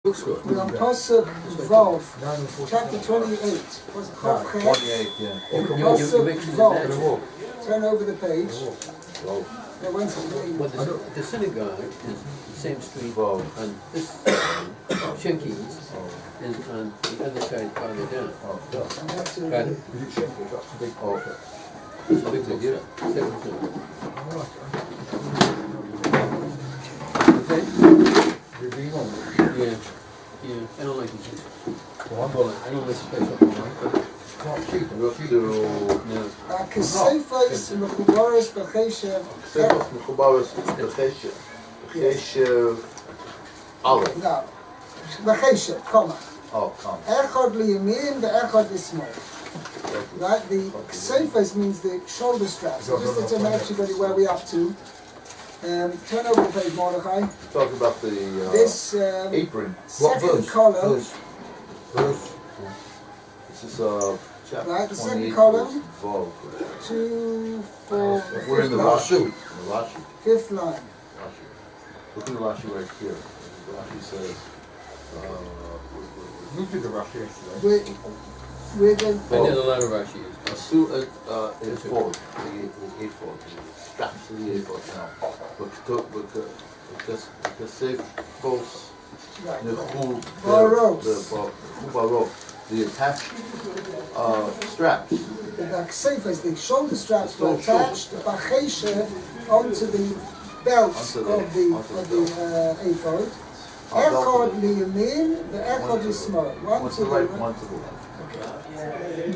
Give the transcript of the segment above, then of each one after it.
Looks good. We're on Pasuk Vav, chapter 28. Pasuk 28, yeah. Pasuk Vav. Turn over the page. Well, the synagogue is the same street, and this Shenki's is on the other side farther down. Got it? It's a big deal. Second floor. Okay? Yeah. Yeah, I don't like the cheese. Well, I don't like the special one. Kesefos mechubaros b'cheshev. Kesefos mechubaros b'cheshev. B'cheshev aleph. No, b'cheshev, comma. Oh, comma. Echad liyamin ve'echad lismol. Right, the kesefos means the shoulder straps. So just to tell everybody where we're up to. Turn over the page, Mordechai. Talk about the this apron. Second column. Verse. This is chapter right, the 28, second column. 2, 4. We're in the Rashi. Fifth line. Rashi. Look at the Rashi right here. Rashi says. We did the Rashi yesterday. We're the. I did a lot of Rashi. It's fold. The eightfold. Straps to the eightfold now. But save both. The attached straps. The ksefas, the shoulder straps were attached b'cheshev onto the belts of the ephod. Echad liyamin, the echad lismol. One to the right, one to the left.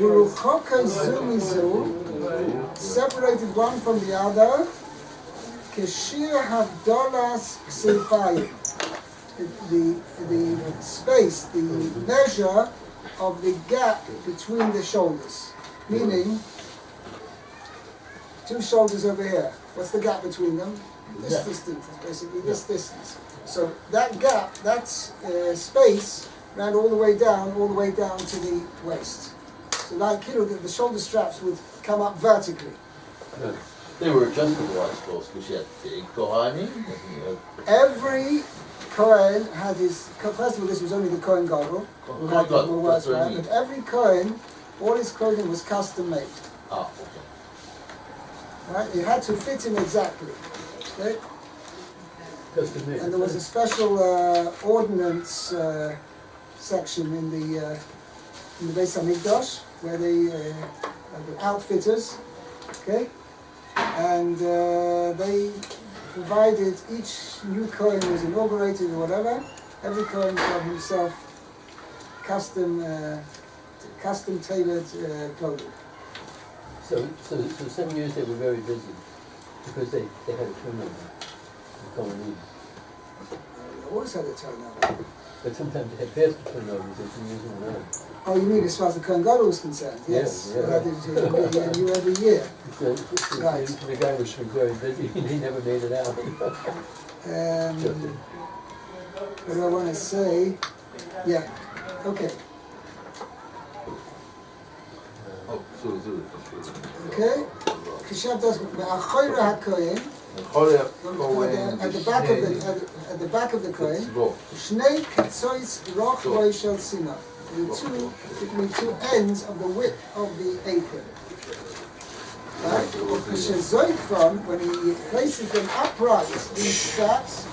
Muruchoka zumizu, separated one from the other. Keshir havdolas ksefayim. The space, the measure of the gap between the shoulders. Meaning, two shoulders over here. What's the gap between them? This distance, basically this distance. So that gap, that's space, ran all the way down to the waist. So like, the shoulder straps would come up vertically. They were adjustable, I suppose, because you had big Kohanim. Every Kohen had his, first of all, this was only the Kohen Gadol, who had more words, right? But every Kohen, all his clothing was custom made. Ah, okay. Right? It had to fit him exactly. Okay? Custom made. And there was a special ordnance section in the Beis Hamikdash, where the outfitters, okay? And they provided, each new Kohen was inaugurated or whatever, every Kohen got himself custom tailored clothing. So some years they were very busy because they had a turnover going in. They always had a turnover. But sometimes they had faster turnovers as the years went on. Oh, you mean as far as the Kohen Gadol was concerned? Yes. Yeah. That is new every year. Right. The guy was very busy and he never made it out. What do I want to say? Yeah. Okay. Okay. Kishav does Achayra HaKohen. At the back of the Kohen. Shnei Ketzois Roch Roishel Sina. Between two ends of the width of the apron. Right? When he places them upright, these straps,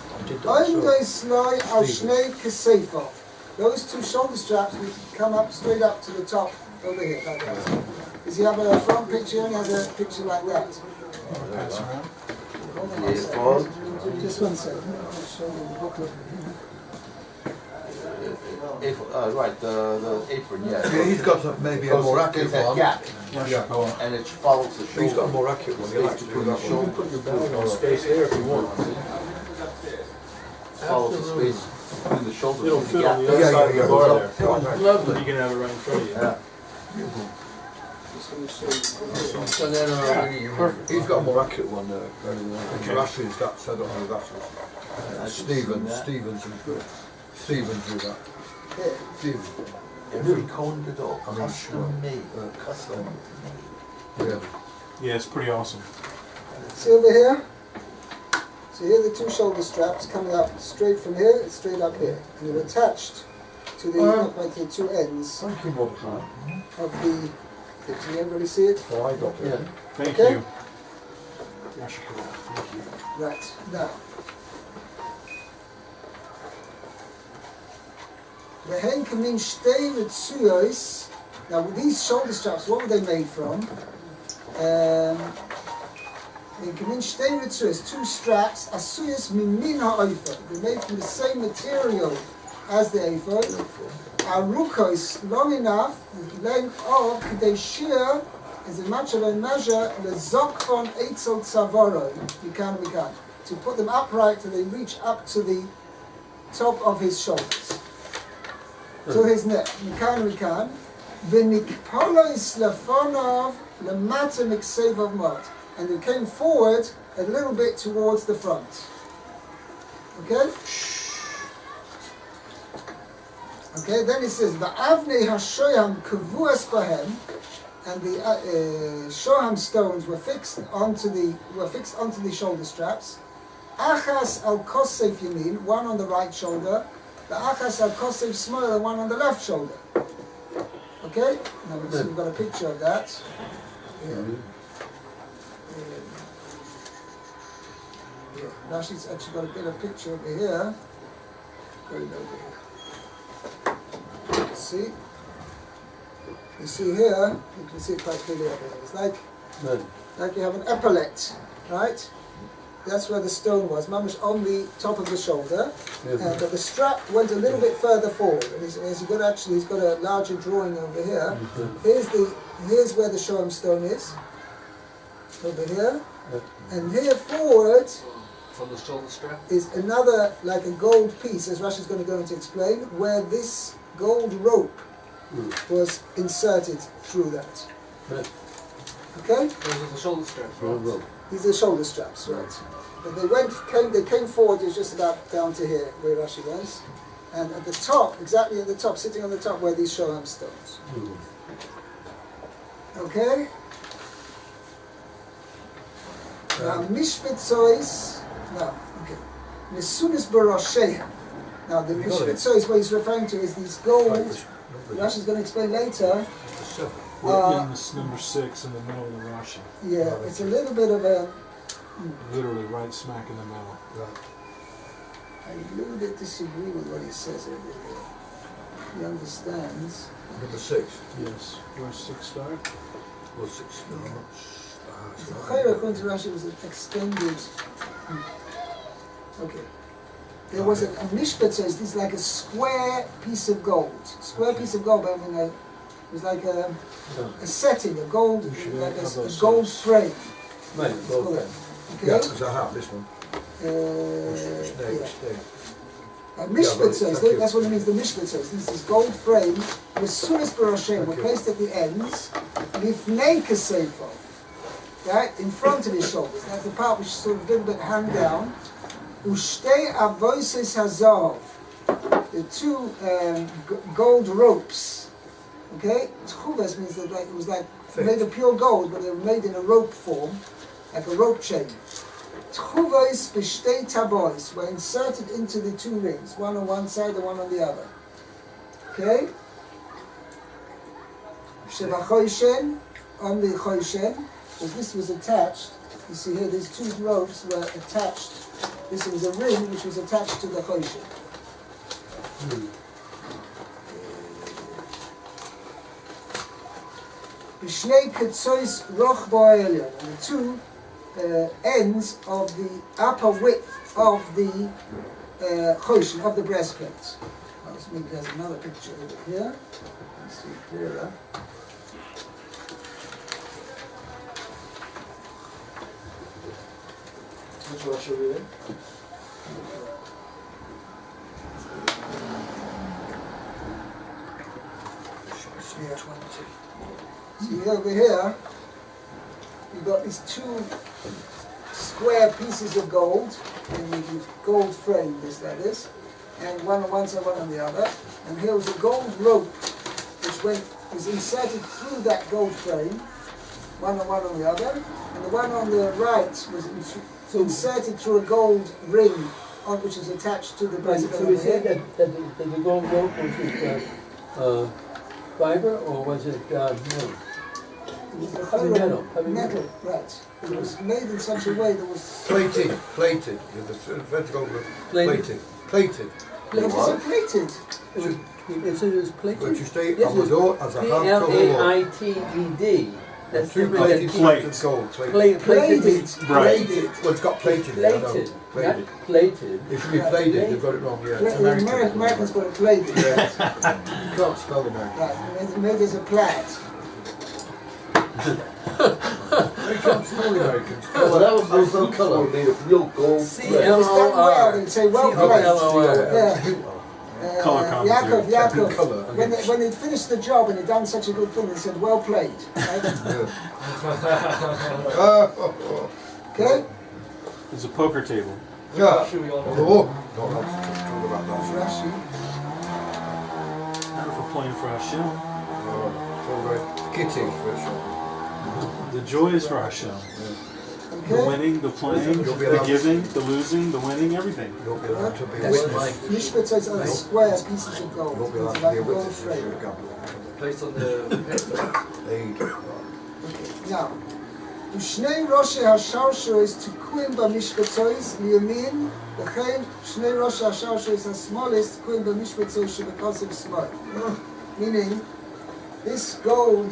those two shoulder straps would come up straight up to the top over here, like that. Does he have a front picture and he has a picture like that? Hold on one second. Just 1 second. I'll show you the booklet. Right, the apron, yeah. He's got maybe a more accurate one. Gap. Yeah, go on. And it follows the shoulder. He's got a more accurate one. You'll have to put that one. Put your belt on space there if you want. Follows the space between the shoulders. It'll and fit the on gap. the other side of the bar there. Lovely. You can have it right in front of you. Yeah. So then He's got a more accurate one there. Rashi's that set up with that. Stevens with that. Stevens. Every Kohen Gadol, custom made. Custom made. Yeah. Yeah, it's pretty awesome. See over here? So So here are the two shoulder straps coming up straight from here, straight up here. And they're attached to the two ends Thank you, Mordecai. of the... Can everybody see it? Oh, I got it. Yeah. Thank Okay. you. Thank you. Right, now. Vehen kamin shtei ritzuyos. Now these shoulder straps, what were they made from? Kamin shtei ritzuyos, two straps, asuyos mimin ha'oifod. They're made from the same material as the ephod. Arukos, long enough, the length of kedei shir, as much of a measure, lezokfon eitzel tzavoro, mikan, to put them upright till they reach up to the top of his shoulders. To his neck, mikan, v'nikpolos lefonov lemata miksevav mod, and they came forward a little bit towards the front. Okay? Okay, then it says, va'avnei hashoyam kavuas bahem, and the shoham stones were fixed onto the shoulder straps. Achas al kosef yamin, one on the right shoulder. The achas al kosef smaller, one on the left shoulder. Okay, now we've got a picture of that. Rashi's actually got a bit of picture over here. Going over here. See? You see here, you can see it quite clearly over here. It's like you have an epaulette, right? That's where the stone was, mamish on the top of the shoulder, but the strap went a little bit further forward. And he's got a larger drawing over here. Here's where the shoham stone is, over here, and here forward From the shoulder strap? is another, like a gold piece, as Rashi's going to go into explain, where this gold rope was inserted through that. Okay? Those are the shoulder straps, right? These are shoulder straps, right? But they came forward, it was just about down to here, where Rashi was. And at the top, exactly at the top, sitting on the top, were these shoham stones. Okay? Now, mishpetzois, Nesunis barosheim. Now, the mishpetzois, what he's referring to is these gold, Rashi's going to explain later. We're in this number 6 in the middle of the Rashi. Yeah, it's a little bit of a... Literally right smack in the middle. I a little bit disagree with what he says over here. He understands. Number 6. Yes. Where's 6 start? Well, 6 The Chayra, according to Rashi, was an extended... Okay. There was a mishpat, so it's like a square piece of gold. Square piece of gold, but I mean, it was like a setting, a gold, like a gold frame. Right, gold frame. Okay? Yeah, because I have this one. A mishpat says, that's what it means, the mishpat says. This is gold frame, with sunas baroshem, were placed at the ends, lifnei kasefov, right, in front of his shoulders. That's the part which is sort of a little bit hung down. Ushtei avoises hazov, the two gold ropes. Okay, tchuvas means that it was like made of pure gold, but they were made in a rope form, like a rope chain. Tchuvas b'shtei tabois were inserted into the two rings, one on one side and one on the other. Okay. Shevachoishen, on the choishen, because this was attached. You see here, these two ropes were attached. This was a ring which was attached to the choishen. B'shnei ketzois roch bo'elyon, and the two ends of the upper width of the choishen, of the breastplate. Maybe there's another picture over here. Let's see it clearer. Which Rashi are we in? See over here, you've got these two square pieces of gold, and the gold frame, that is, and one on one side, one on the other. And here was a gold rope which was inserted through that gold frame, one on the other, and the one on the right was inserted through a gold ring which is attached to the Right, breastplate. so we said that the gold rope was it fiber or was it metal? It was the Heavy whole metal. right. It was made in such a way that was Plated. Yeah, the vertical plated. Plated. it was plated. It was plated. But you stay This on the is door as a hand to hold. P-L-A-I-T-E-D. That's Two different plated than slabs of gold. Plated. Plated. Right. Well, it's got plated. I know. Plated. Plated. Not plated. It should be plated. They've got it wrong. Yeah. The Americans got it plated. You can't spell the name. Right, made as a plait. They can't spell the Americans. Well, that was the blue colour, made of real gold. It was done well, they'd say well played. Yeah. Color commentary. Yaakov. Colour. When they finished the job and they'd done such a good thing, they said, well played. Right? Okay? It's a poker table. Yeah. Oh, no, that's true about That's that. Rashi. Not for playing for Hashem. It's all very kitty for sure. The joy is for Hashem. The Okay? winning, the playing, You'll be the allowed- giving, the losing, the winning, everything. You'll be allowed to be a That's witness. like Mishpatzos are square pieces of gold. You'll be allowed It's to like be a a gold witness. frame. placed on the headstone. Aid. Okay, now, ושני ראשי השרשרת תקועים במשבצות לימין, וכן שני ראשי השרשרת השמאלית תקועים במשבצות שבקוסם שמאל. Meaning, this gold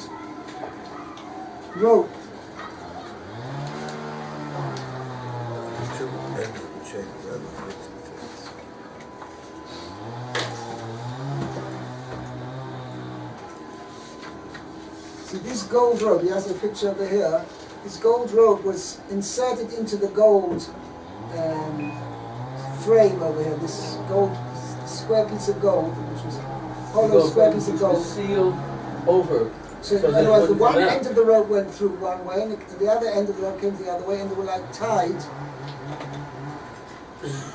rope Two ends of the chain. See, this gold rope, he has a picture over here, this gold rope was inserted into the gold frame over here, this gold square piece of gold, which was a hollow square piece of gold. Sealed over. So So in other words, the that one wouldn't end of the rope went through one way, and the other end of the rope came the other way, and they were like tied.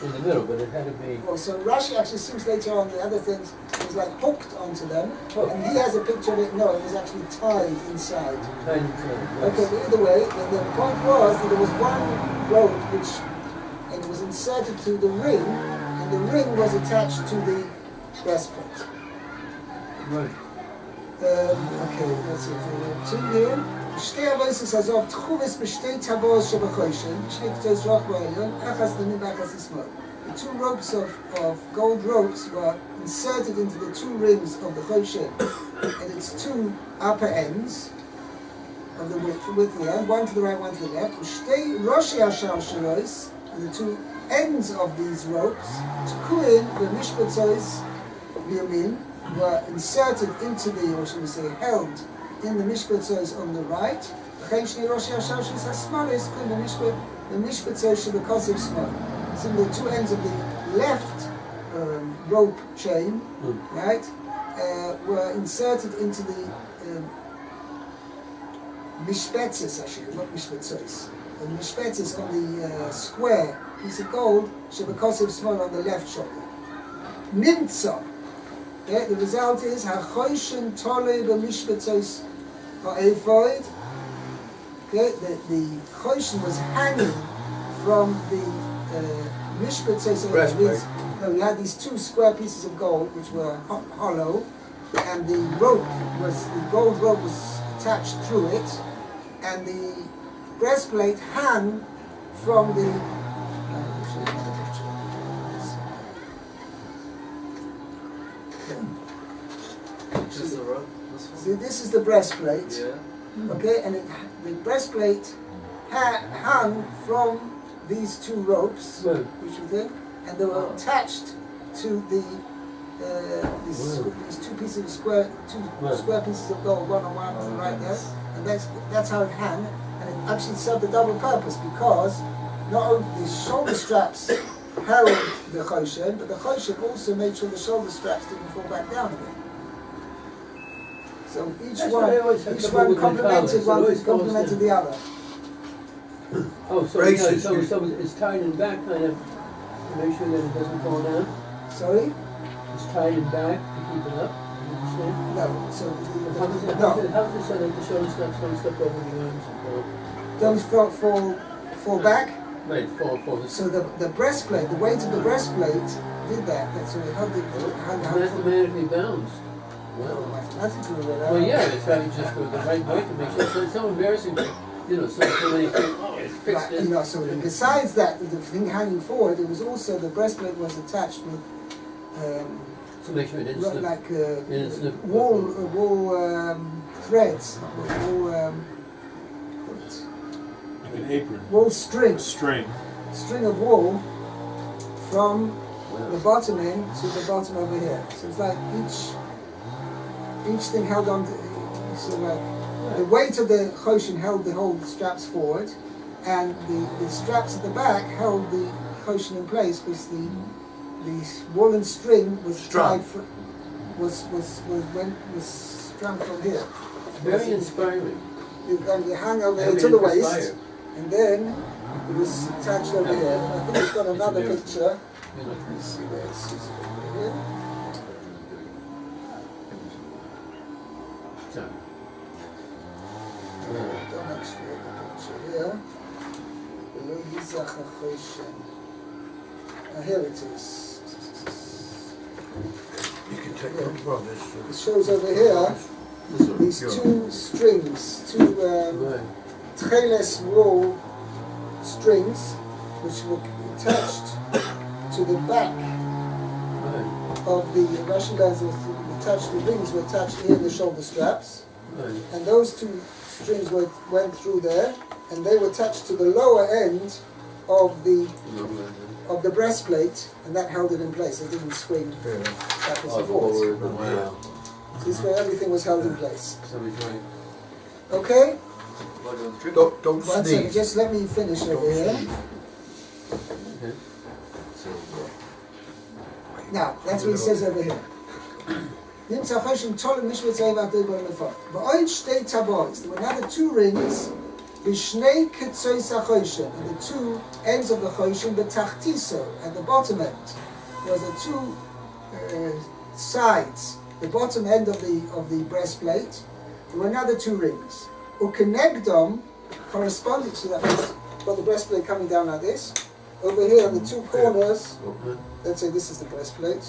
in the middle, but it had to be. Well, so Rashi actually seems later on the other things, it was like hooked onto them, Hooked. and he has a picture of it, no, it was actually tied inside. Tied inside. Okay, but either way, the point was that there was one rope and it was inserted through the ring, and the ring was attached to the breastplate. Right. Okay, let's see, two here. שתי הבויסס הזו, תחובס בשתי טבעות שבחושן, שני קצות רוח בעליון, אחס למין ואחס לשמאל. The two ropes of gold ropes were inserted into the two rings of the choshen, and its two upper ends of the width of the end, one to the right, one to the left. ושתי ראשי השרשרות, and the two ends of these ropes, תקועים במשבצות בימין, were inserted into the, or should we say, held in the mishpatzos on the right. Similar two ends of the left rope chain, right, were inserted into the mishpatzos, actually, not mishpatzos. The mishpatzos on the square piece of gold, shebekosiv small on the left shoulder. Nimtza. Okay, the result is HaKodesh Tolei b'mishpatzos ha'ephod. Okay, the Choshen was hanging from the mishpatzos. Breastplate. No, we had these two square pieces of gold which were hollow, and the gold rope was attached through it, and the breastplate hung from the. See, this is the breastplate, Yeah. okay, and the breastplate hung from these two ropes, Right. which were there, and they were attached to these two pieces of square pieces of gold, one on one on the right there, and that's how it hung, and it actually served a double purpose because not only the shoulder straps held the choshen, but the choshen also made sure the shoulder straps didn't fall back down again. So each That's what I always had trouble with in college. It always goes complemented the other. Oh, so Braces, so it's tied in back kind of to make sure that it doesn't fall down. Sorry? It's tied in back to keep it up. way? No, so How does it, no, how does it say that the shoulder straps don't step over the arms and don't fall back. right, fall this. So the breastplate, the weight of the breastplate did that. That's what it held it. Mathematically balanced. Wow. Mathematically, Well, yeah, it's having just the right weight to make sure. So it's so embarrassing, you know, so many think, oh, it's fixed Right, this. no, so besides that, the thing hanging forward, it was also the breastplate was attached with To make sure it didn't slip. like It didn't slip. wool threads, wool, Like an apron. wool string String. of wool from the bottom end to the bottom over here. So it's like each thing held on to, so like the weight of the choshen held the whole straps forward, and the straps at the back held the choshen in place because the woolen string was Strung. tied was strung from here. Very inspiring. You hang over here Very to the waist, inspired. and then it was attached over here. I think it's got another It's picture. You know. Let me see where it is over here. So. Don't actually have a picture here. Below Yizach HaChoshen. Here it is. You can take one from this. It shows over here these two strings, two Right. tcheles wool strings, which were attached to the back Right. of the Rashi lines. Attached, the rings were attached here in the shoulder straps, Right. and those two strings went through there, and they were attached to the lower end of the breastplate, and that held it in place. It didn't swing backwards and forwards. Wow. This way everything was held in place. Somebody's right. Okay? Don't One second, sneeze. just let me finish over here. Okay. Now, that's what he says over here. Nimtza Choshen Tolem Mishvat Zeivat Deibon Lefot. V'oid shtei tabois. There were another two rings. B'shnei ketzois HaChoshen. And the two ends of the Choshen, b'tachtiso, at the bottom end. There was the two sides. The bottom end of the breastplate. There were another two rings. Ukenegdom, corresponding to that, got the breastplate coming down like this. Over here on the two corners, let's say this is the breastplate.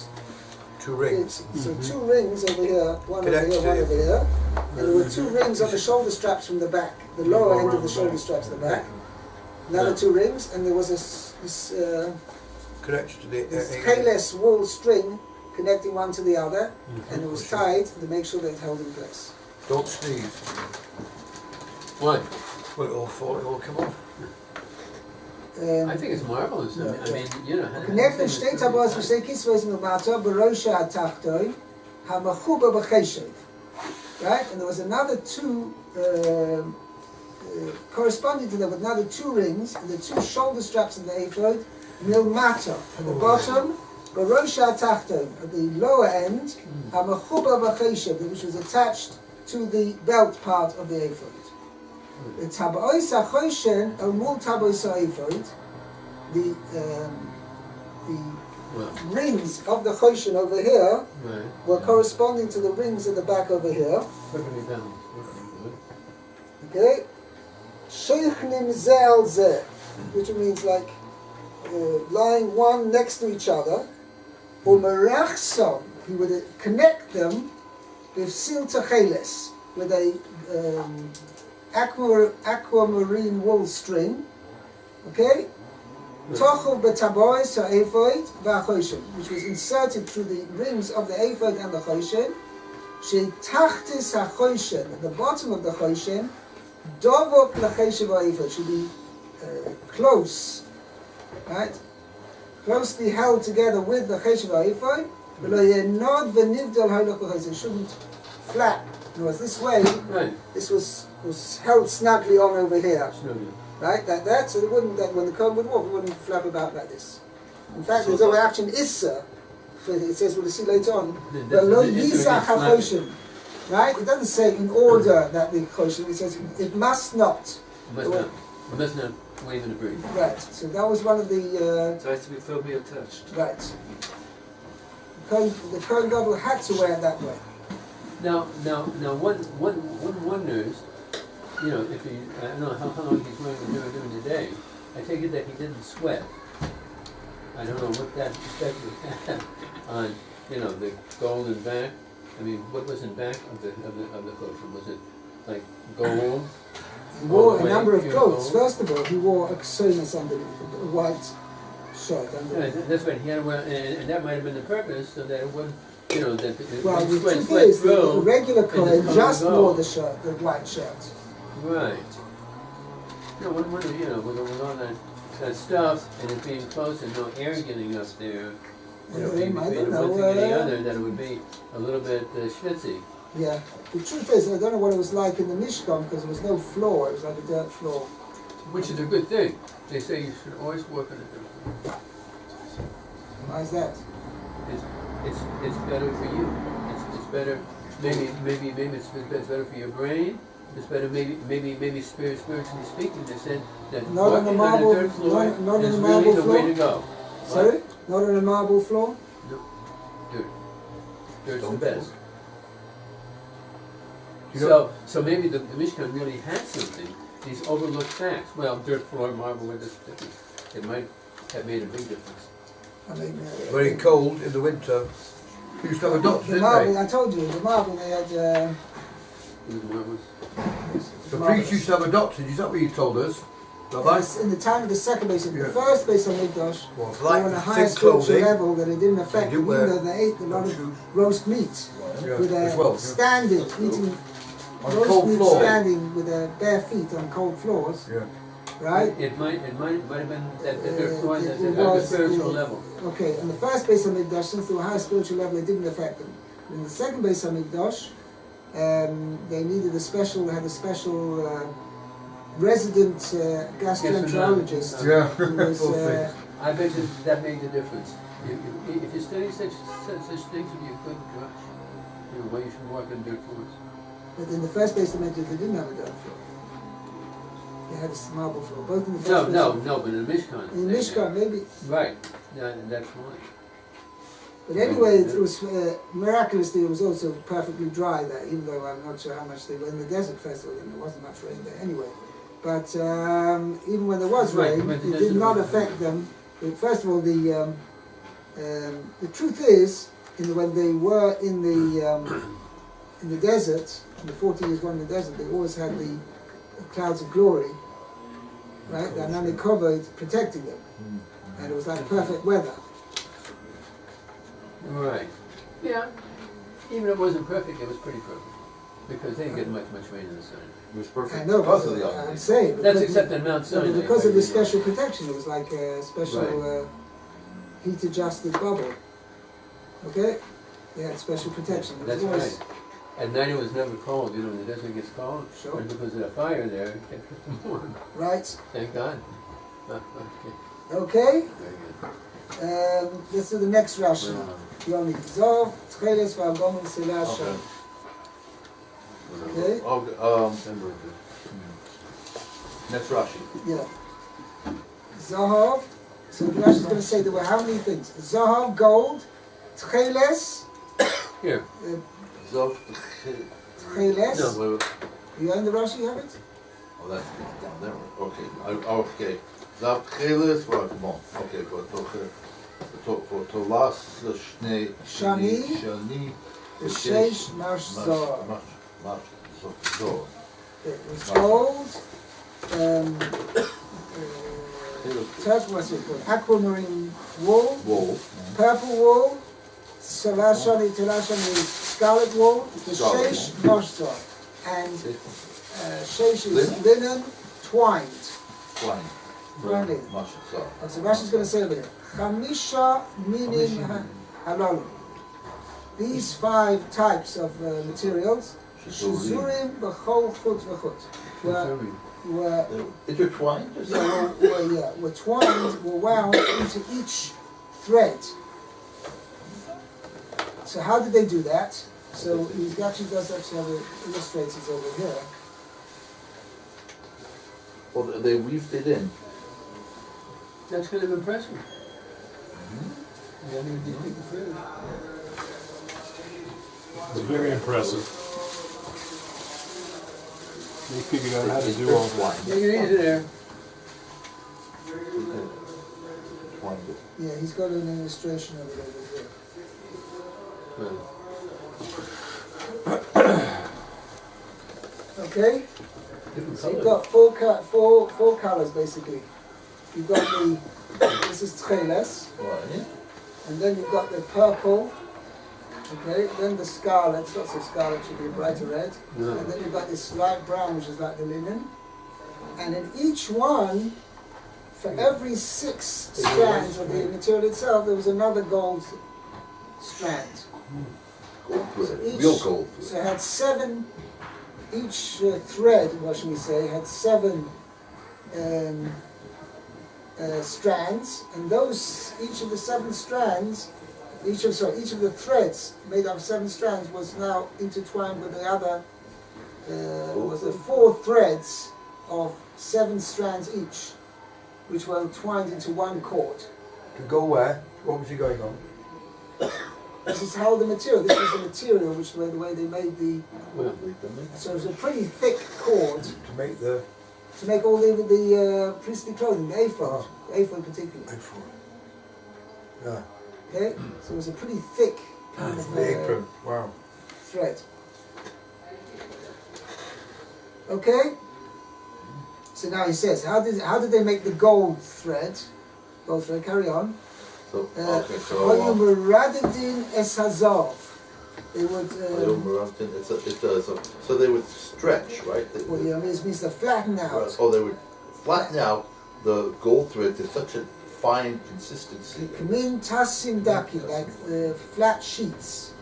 Two rings. So two rings over here, one over here, one over here. And there were two rings on the shoulder straps from the back, the lower end of the shoulder straps at the back. Another two rings, and there was this Connected to the keyless wool string connecting one to the other, and it was tied to make sure that it held in place. Don't sneeze. What? Well, it'll fall, it'll come off. I think it's marvelous. I mean, you know. Connected shtei tabois v'shtei kisvos milmata b'rosha ha'tachton ha'machuba b'cheshev. Right, and there was another two corresponding to them, with another two rings, and the two shoulder straps of the ephod milmata at the bottom, b'rosha ha'tachton at the lower end, ha'machuba b'cheshev, which was attached to the belt part of the ephod. The tabois ha'choshen mul tabois ha'ephod, the rings of the choshen over here were corresponding to the rings at the back over here. Perfectly balanced. Okay, sheichnim zeh al zeh, which means like lying one next to each other. Umerachson, he would connect them with sil techeles, with a aquamarine wool string, okay? Tochov betabois ha'ephod v'achoshen, which was inserted through the rings of the ephod and the choshen. She'tachtis ha'choshen, at the bottom of the choshen, dovok l'cheshev ha'ephod, should be close, right? Closely held together with the cheshev ha'ephod. V'lo yenod v'nivdal ha'ilok b'choshen, it shouldn't flap. In other words, this way, this was held snugly on over here, right, like that, so it wouldn't, that when the comb would walk, it wouldn't flap about like this. In fact, there's a reaction issa, it says, we'll see later on, lo yizach ha'choshen, right, it doesn't say in order that the choshen, it says it must not. It must not wave in a breeze. Right, so that was one of the, So it has to be firmly attached. right. The Kohen Gadol had to wear it that way. Now, one wonders, you know, if he, I don't know how long he's wearing the mirror during the day. I take it that he didn't sweat. I don't know what that effect would have on, you know, the golden back. I mean, what was in back of the kosher? Was it like gold? He wore a number of clothes. First of all, he wore a ksonis underneath, a white shirt underneath. Yeah, that's right. He had to wear, and that might have been the purpose, so that it wouldn't, you know, that it Well, the sweat truth is, the through. regular Kohen just just come and go. wore the shirt, the white shirt. Right. No, one wonder, you know, with all that stuff, and it being close and no air getting up there, you know, being I between don't one know, thing and the other, that it would be a little bit schwitzy. Yeah. The truth is, I don't know what it was like in the Mishkan because there was no floor. It was like a dirt floor. Which is a good thing. They say you should always work on a dirt floor. Why is that? It's better for you. It's better. Maybe it's better for your brain. It's better. Maybe spiritually speaking, they said that Not on the walking marble, on a dirt floor not on is the really marble the floor. way to go. Sorry? Not on a marble floor? No, dirt. Dirt's the best. So maybe the Mishkan really had something. These overlooked facts. Well, dirt floor, marble, with this difference. It might have made a big difference. I mean, Very cold in the winter. We used to have a doctor, the didn't marble, they? I told you, the marble they had. It was marvelous. The priest used to have a doctor. Is that what you told us? Rabbi? In the time of the second base, Yeah. the first base on Mikdash, Well, they were on a like higher thick spiritual clothing. level that it didn't affect They them, didn't even wear though they ate a lot of shoes. roast meat. Yeah, With as a well. Yeah. standing, eating On roast cold meat floor. standing with bare feet on cold floors, Yeah. right? It might have been that dirt floor It that's at a was, spiritual level. Okay, on the first base of Mikdash, since they were high spiritual level, it didn't affect them. In the second base of Mikdash, they needed a special, they had a special resident gastroenterologist. Yeah. Who was, Poor thing. I bet you that made the difference. If you study such things, would be a good drush. You know, why you should walk on dirt floors. but in the first base of Mikdash, they didn't have a dirt floor. They had a marble floor. Both in the first base. No, but in the Mishkan. In the Mishkan, maybe. Right. That's why. But anyway, it was miraculously, it was also perfectly dry there, even though I'm not sure how much they were in the desert festival, and there wasn't much rain there anyway. But even when there was Right, rain, but the it did desert not was- affect them. First of all, the truth is, when they were in the desert, in the 40 years one in the desert, they always had the clouds of glory, right? And then they covered, protecting them, and it was like perfect weather. Right. Yeah. Even if it wasn't perfect, it was pretty perfect. Because they didn't get much rain in the sun. It was perfect. I know, because but of the I'm oven. saying. That's because- except in Mount No, Sinai. but because of the special protection, it was like a special Right. heat-adjusted bubble. Okay? They had special protection. It was That's always- right. At night it was never cold. You know, when the desert gets cold. Sure. But because of the fire there, it kept it warm. Right? Thank God. Okay. Okay? Very good. Let's do the next Rashi. Yoni Zov, Tcheles v'Agomim Selah Okay. Shem. Okay? Next Rashi. Yeah. Zahav. So the Rashi is going to say there were how many things? Zahav, gold, Tcheles, Here. Zov. Tcheles. No, wait, You in the Rashi, you have it? Oh, that's down there. Okay. Okay. Zav Tcheles v'Agomim. Okay, but to last the Shnei Shani. Shani. Shesh Mash Zahav. Mash Zohar. It was gold, turquoise, what's it called? Aquamarine wool, Wool. purple wool, Salashani, Talashani, scarlet wool, the Scarlet Shesh Moshzor, and Shesh is Linen? linen twined. Twine. Brining. Mash Zohar. That's what Rashi's going to say over here. Chamisha minim halalim. These 5 types of materials, Shizurim b'chol chut v'chut, were Intertwined? were twined, were wound into each thread. So how did they do that? So he actually does actually have it illustrated over here. Well, they weaved it in. that's kind of impressive. Yeah, I mean, these people feel it. It's very impressive. They figured out how to do all that. Take it easy there. Yeah, he's got an illustration of it over there. Okay? Different So you've colors. got four colors basically. You've got this is tcheles, Right. and then you've got the purple, okay, then the scarlet, it's not so scarlet, should be a brighter red, No. and then you've got this light brown, which is like the linen, and in each one, for every 6 strands of the material itself, there was another gold strand. Gold So thread. each- Real gold So thread. it had 7, each thread, what should we say, had 7 strands, and those, each of the 7 strands, each of the threads made up of 7 strands was now intertwined with the other, was the 4 threads of 7 strands each, which were twined into one cord. To go where? What was he going on? This is how the material, this was the material which were the way they made the, Well, so it was a pretty thick cord To make the to make all the priestly clothing, the ephod, the ephod particularly. apron. Yeah. Okay, so it was a pretty thick kind of The apron. Wow. thread. Okay, so now he says, how did they make the gold thread? Gold thread. Carry on. So, okay, so, Vayumeradin es hazav. They would. so they would stretch, right? They, Well, yeah, I mean, it means to flatten out. oh, they would flatten out the gold thread to such a fine consistency. Kamin tasim daki, like flat sheets,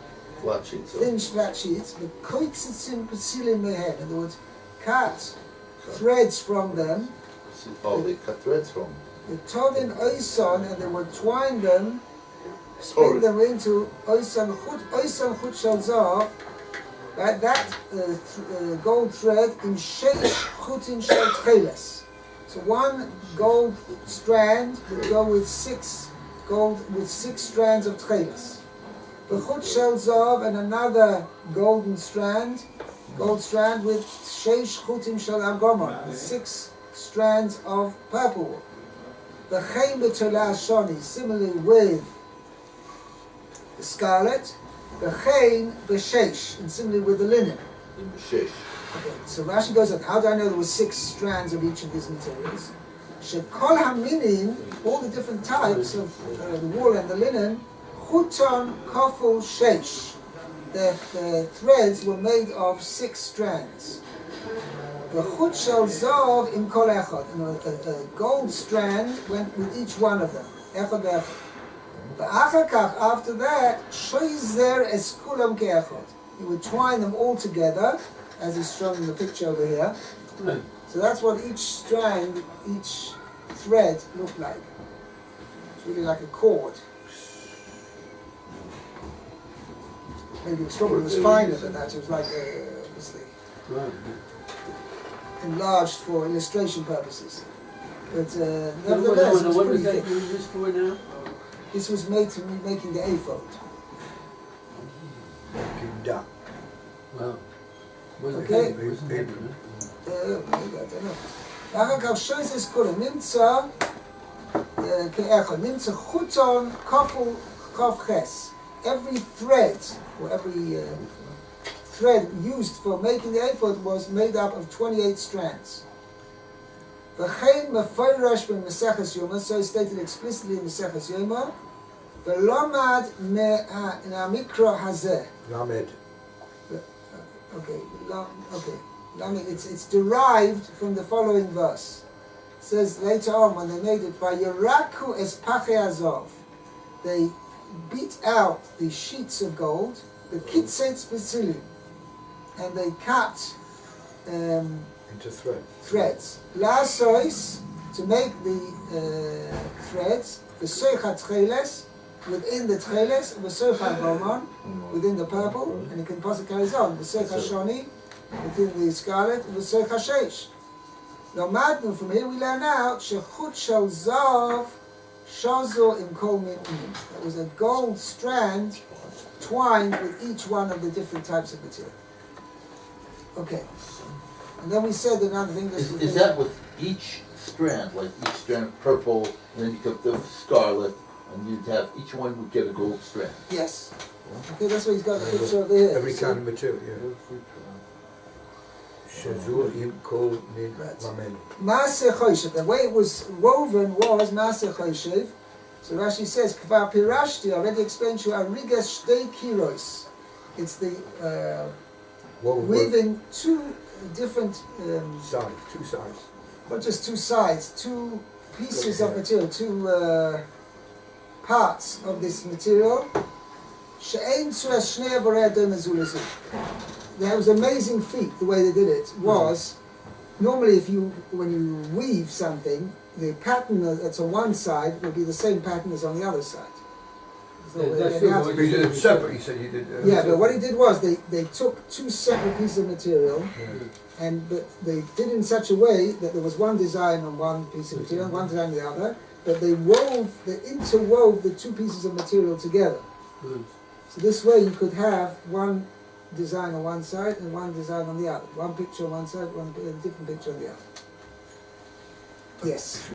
Flat sheets. So, thin flat sheets. The koitsitzim pasilim mehen. In other words, cut threads from them. oh, they cut threads from. The tovin oison, and they would twine them, spin them into oison chut shel zav, right? That gold thread in sheish chutin shel tcheles. So one gold strand would go with 6 strands of tcheles. The chut shel zav, and another gold strand with sheish chutin shel argomon, with 6 strands of purple wool. The chaim b'tolah shoni, similarly with the scarlet, the chaim b'sheish, and similarly with the linen. In the shesh. Okay, so Rashi goes on, how do I know there were 6 strands of each of these materials? Shekol haminim, all the different types of the wool and the linen, chuton koful sheish. The threads were made of 6 strands. The chut shel zav in kol echad, and a gold strand went with each one of them. Echad ve'echad. V'achar kach, after that, shoizer es kulam ke'echad. He would twine them all together, as is shown in the picture over here. right. So that's what each strand, each thread looked like. It's really like a cord. Maybe it was finer than that. It was like, obviously, Right. enlarged for illustration purposes. But No, nevertheless, it was what pretty was that thick. used for now? This was made to be making the ephod. Kinda. Well, wasn't Okay. heavy, wasn't heavy, huh? רגע, אתה לא. אחר כך שויסס כולם, נמצא כאחד, נמצא חוטון כפול כף חס. Every thread, or every thread used for making the ephod was made up of 28 strands. וכן מפורש במסכת יומא, so stated explicitly in מסכת יומא, ולומד מהמקרא הזה. Lamed. Okay. It's derived from the following verse. It says later on when they made it, Vayiraku es pachei azov. They beat out the sheets of gold, the kitzetz b'tzilim, and they cut Into thread. threads. Lasois, to make the threads, v'soicha tcheles, within the tcheles, v'soicha gomon, within the purple, and it can possibly carries on, v'soicha shoni, within the scarlet, v'soicha sheish. Now, Madnu, from here we learn out, shechut shel zav Shazo im kol min unim. That was a gold strand twined with each one of the different types of material. Okay. And then we said another thing. Is that with each strand, like each strand purple, and then you got the scarlet, and you'd have each one would get a gold strand? Yes. Okay, that's what he's got the picture over here. Every See? kind of material, yeah. Shazur im kol min Right. lamen. Maaseh Choshev. The way it was woven was Maaseh Choshev. So Rashi says, Kvar Pirashti, I already explained to you, Arigas Shtei Kiros. It's the weaving two different, Sides, two sides. not just two sides, two pieces of material, two parts of this material. She'ein tzura shnei avorei adon azulazu. That was amazing feat, the way they did it, was, normally when you weave something, the pattern that's on one side will be the same pattern as on the other side. So That's they true, had but to- You did it separate, you said you did. yeah, but what he did was they took two separate pieces of material, Yeah. but they did it in such a way that there was one design on one piece of material, one design on the other, but they interwove the two pieces of material together. Good. So this way you could have one design on one side and one design on the other. One picture on one side, a different picture on the other. Yes.